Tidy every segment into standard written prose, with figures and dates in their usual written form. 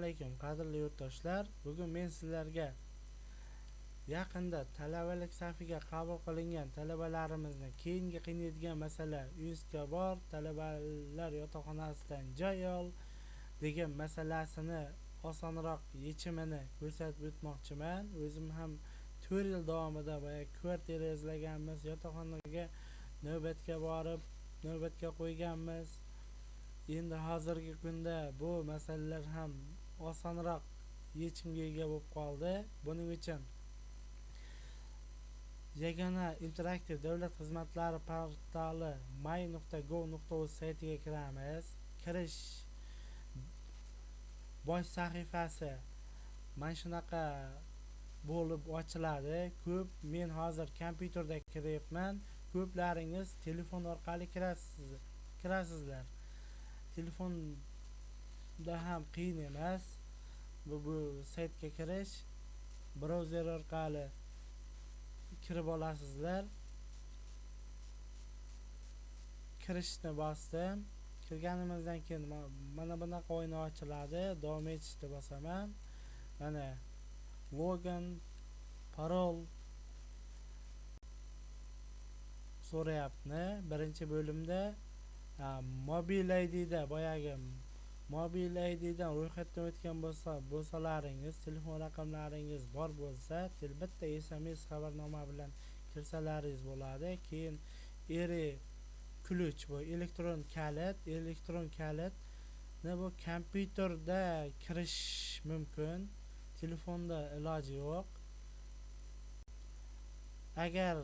alaykum qadrli yurtdoshlar. Bugun men sizlarga yaqinda talabalik safiga qabul qilingan talabalarimizni keyingi qiynaydigan masala uyingizga bor, talabalar yotoqxonasidan joy ol degan masalasini osonroq yechimini ko'rsatib o'tmoqchiman. O'zim ham 4 yil davomida kvartira izlaganmiz, yotoqxonaga navbatga borib, navbatga qo'yganmiz. Endi hozirgi kunda bu masalalar ham osonroq yechimga ega bo'lib qoldi. Buning uchun yagona interaktiv davlat xizmatlari portali my.gov.uz saytiga kiramiz. Kirish bosh sahifasi mana shunaqa bo'lib ochiladi. Men hozir kompyuterda kiryapman. Ko'plaringiz telefon orqali kirasizlar. Telefonda ham qiyin emas. Bu saytga kirish brauzer orqali kirib olasizlar. Kirishni bosdim. Kirganimizdan keyin mana bunaqa o'yin ochiladi. Davom etishni bosaman. Mana login, parol so'rayapti. Birinchi bo'limda mobil ID'da mobil ID'dan ro'yxatdan o'tgan bo'lsalaringiz, telefon raqamlaringiz bor bo'lsa, bitta SMS xabarnoma bilan kirsalaringiz bo'ladi. Keyin ключ bu elektron kalitni bu kompyuterda kirish mumkin, telefonda iloji yo'q. Agar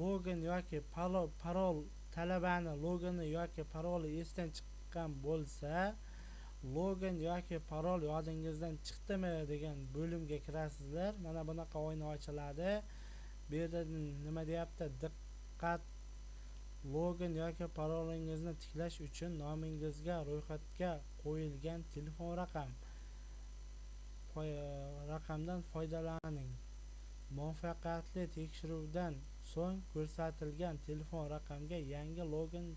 login yoki parol talabani logini yoki paroli esdan chiqqan bo'lsa, login yoki parol yodingizdan chiqdimi degan bo'limga kirasizlar. Mana bunaqa o'yin ochiladi. Bu yerda nima deyapti? Diqqat! Login yoki parolingizni tiklash uchun nomingizga ro'yxatga qo'yilgan telefon raqamdan foydalaning. Muvaffaqiyatli tekshiruvdan so'ng ko'rsatilgan telefon raqamga yangi login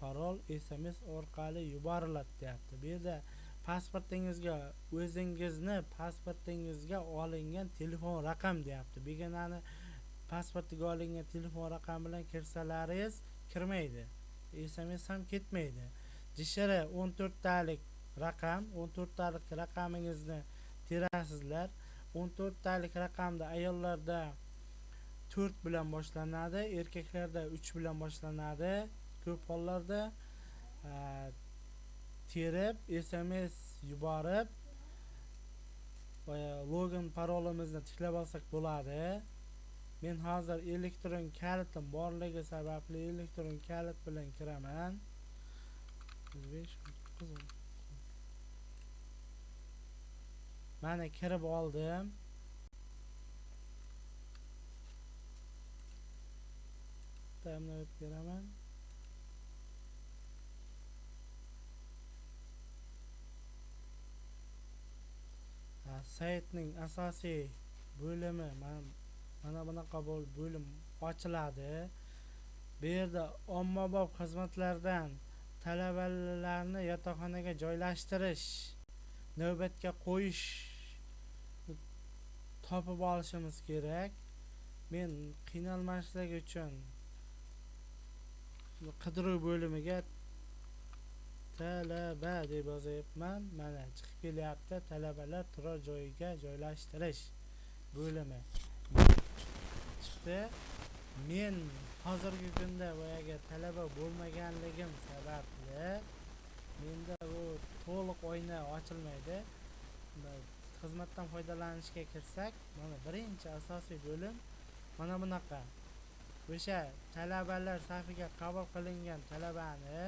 parol SMS orqali yuboriladi deyapti. Bu yerda pasportingizga olingan telefon raqam deyapti. Begonani pasportiga olingan telefon raqami bilan kirsalaringiz kirmaydi. SMS ham ketmaydi. Jishara 14 talik raqamingizni terasizlar. 14 talik raqamda ayollarda 4 bilan boshlanadi, erkaklarda 3 bilan boshlanadi. Ko'p hollarda terib SMS yuborib login parolimizni tiklab olsak bo'ladi. Men hozir elektron kalitim borligi sababli elektron kalit bilan kiraman. Mana kirib oldim. Ta'minlab beraman. Saytning asosiy bo'limi mana bunaqa bo'lim ochiladi. Bu yerda ommabop xizmatlardan talabalarni yotoqxonaga joylashtirish, navbatga qo'yish topib olishimiz kerak. Men qiynalmaslik uchun qidiruv bo'limiga talaba deb yozyapman. Mana chiqib kelyapti. Talabalar turar joyiga joylashtirish bo'limi chiqdi. Men hozirgi kunda talaba bo'lmaganligim sababli menda bu to'liq o'yini ochilmaydi. Xizmatdan foydalanishga kirsak, mana birinchi asosiy bo'lim mana bunaqa. O'sha talabalar safiga qabul qilingan talabani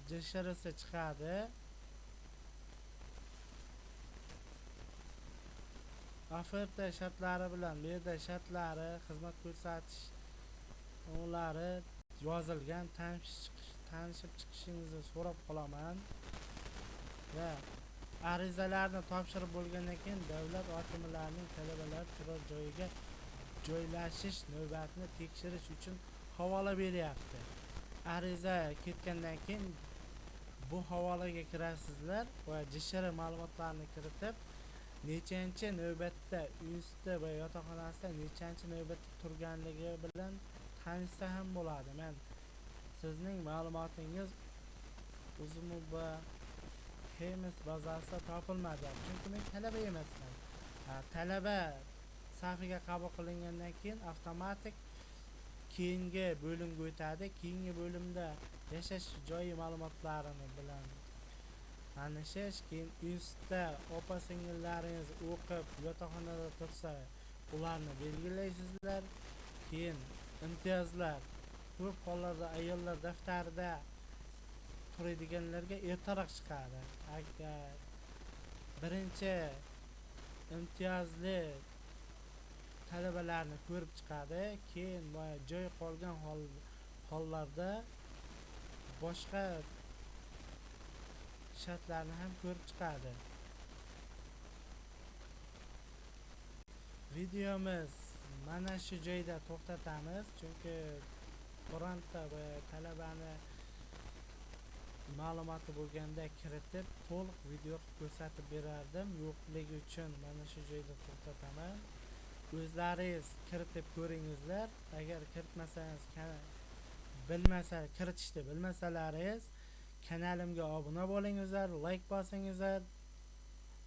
jishirisi chiqadi. Oferta shartlari bilan bu yerda shartlari, xizmat ko'rsatish onlari yozilgan. Tanishib chiqishingizni so'rab qolaman. Va arizalarni topshirib bo'lgandan keyin davlat hokimlarining talabalar turar joyiga joylashish navbatini tekshirish uchun havola beryapti. Ariza ketgandan keyin bu havolaga kirasizlar va JSHR ma'lumotlarini kiritib, nechanchi navbatda institutda va yotoqxonasida nechanchi navbatda turganligi bilan tanishsa ham bo'ladi. Men sizning ma'lumotingiz Uzumova Hemis bazasida topilmadi. Chunki men talaba emasman. Talaba safiga qabul qilingandan keyin avtomatik keyingi bo'limga o'tadi. Keyingi bo'limda yashash joyi ma'lumotlarini bilan tanishish, keyin institutda opa-singillaringiz o'qib yotoqxonada tursa, ularni belgilaysizlar. Keyin imtiyozlar ko'p hollarda ayollar daftarida turadiganlarga ertaroq chiqadi. Agar birinchi imtiyozli talabalarni ko'rib chiqadi, keyin joy qolgan hollarda boshqa shartlarni ham ko'rib chiqadi. Videomiz mana shu joyda to'xtatamiz, chunki bironta talabani ma'lumoti bo'lganda kiritib to'liq video ko'rsatib berardim. Yo'qligi uchun mana shu joyda to'xtataman. O'zlaringiz kiritib ko'ringizlar. Agar kiritmasangiz, kiritishni bilmasalaringiz, kanalimga obuna bo'lingizlar, like bosingizlar,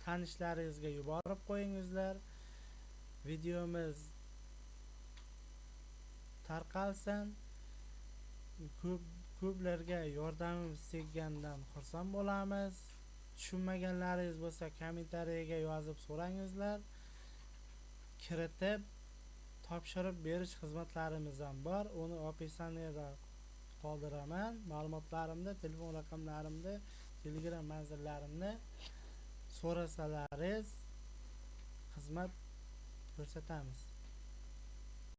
tanishlaringizga yuborib qo'yingizlar. Videomiz tarqalsin. Ko'plarga yordamimiz tegganidan xursand bo'lamiz. Tushunmaganlaringiz bo'lsa kommentariyaga yozib so'rangizlar. Kiritib topshirib berish xizmatlarimiz ham bor. Uni opisaniyada qoldiraman. Ma'lumotlarimda, telefon raqamlarimda, Telegram manzillarimni so'rasalaringiz xizmat ko'rsatamiz.